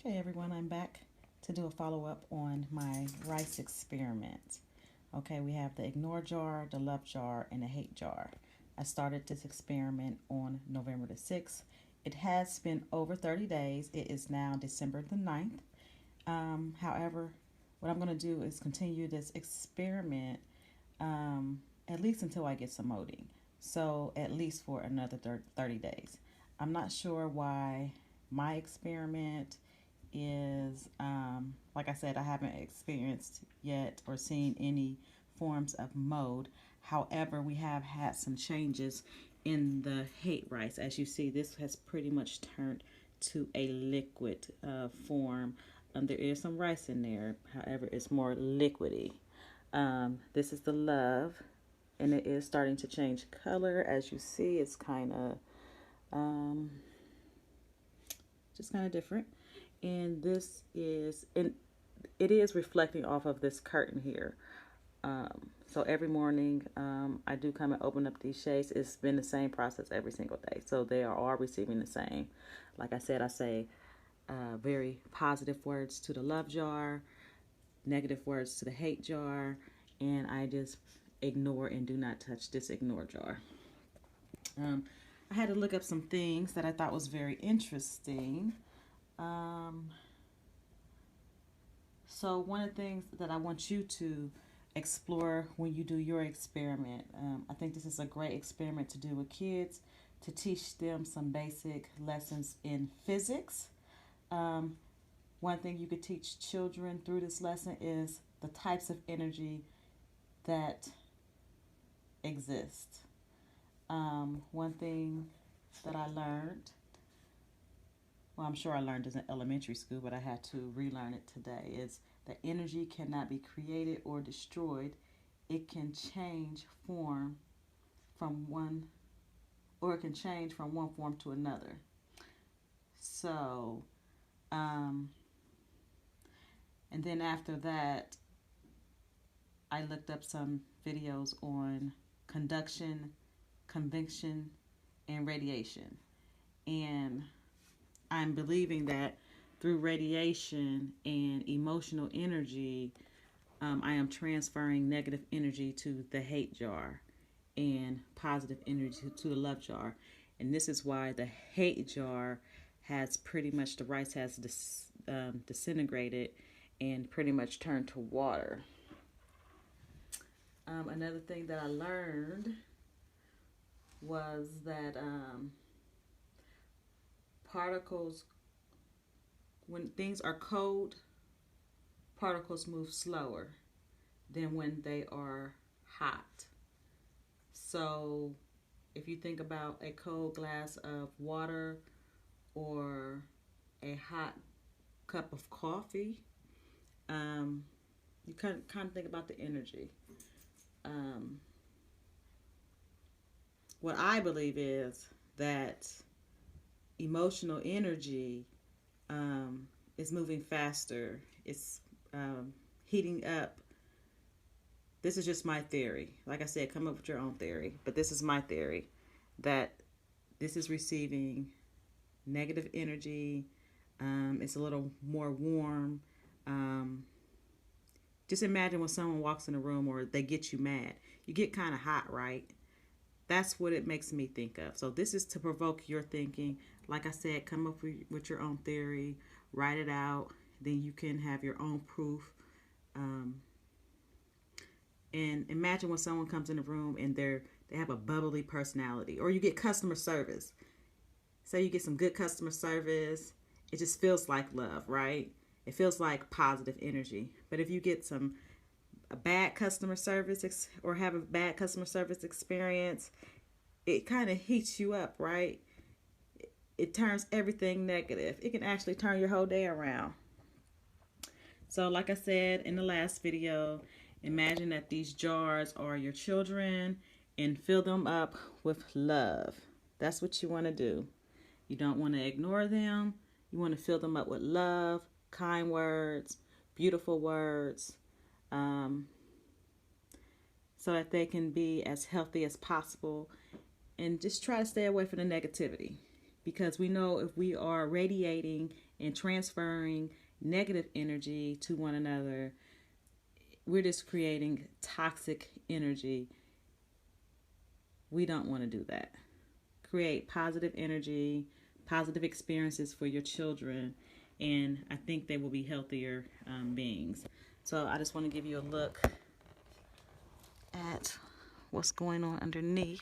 Okay, everyone, I'm back to do a follow-up on my rice experiment. Okay, we have the ignore jar, the love jar, and the hate jar. I started this experiment on November the 6th. It has been over 30 days. It is now December the 9th. However, what I'm going to do is continue this experiment at least until I get some molding. So at least for another 30 days. I'm not sure why my experiment is, like I said, I haven't experienced yet or seen any forms of mold. However, we have had some changes in the hate rice. As you see, this has pretty much turned to a liquid form. There is some rice in there. However, it's more liquidy. This is the love, and it is starting to change color. As you see, it's kind of just kind of different. And this is, and it is reflecting off of this curtain here. So every morning I do come and open up these shades. It's been the same process every single day. So they are all receiving the same. Like I said, I say very positive words to the love jar, negative words to the hate jar, and I just ignore and do not touch this ignore jar. I had to look up some things that I thought was very interesting. So one of the things that I want you to explore when you do your experiment, I think this is a great experiment to do with kids to teach them some basic lessons in physics. One thing you could teach children through this lesson is the types of energy that exist. One thing that I learned, well, I'm sure I learned this in elementary school, but I had to relearn it today, is that energy cannot be created or destroyed. It can change form from one, or it can change from one form to another. So, and then after that, I looked up some videos on conduction, convection, and radiation. And I'm believing that through radiation and emotional energy, I am transferring negative energy to the hate jar and positive energy to the love jar. And this is why the hate jar has pretty much, the rice has disintegrated and pretty much turned to water. Another thing that I learned was that particles, when things are cold, particles move slower than when they are hot. So if you think about a cold glass of water or a hot cup of coffee, you kind of think about the energy. What I believe is that emotional energy is moving faster. It's heating up. This is just my theory. Like I said, come up with your own theory. But this is my theory, that this is receiving negative energy. It's a little more warm. Just imagine when someone walks in a room or they get you mad. You get kind of hot, right? That's what it makes me think of. So this is to provoke your thinking. Like I said, come up with your own theory, write it out, then you can have your own proof. And imagine when someone comes in the room and they have a bubbly personality, or you get customer service. Say you get some good customer service, it just feels like love, right? It feels like positive energy. But if you get a bad customer service or have a bad customer service experience, it kind of heats you up, right? It turns everything negative. It can actually turn your whole day around. So like I said in the last video, imagine that these jars are your children and fill them up with love. That's what you want to do. You don't want to ignore them. You want to fill them up with love, kind words, beautiful words, so that they can be as healthy as possible, and just try to stay away from the negativity. because we know if we are radiating and transferring negative energy to one another, we're just creating toxic energy. We don't want to do that. Create positive energy, positive experiences for your children, and I think they will be healthier beings. So I just want to give you a look at what's going on underneath.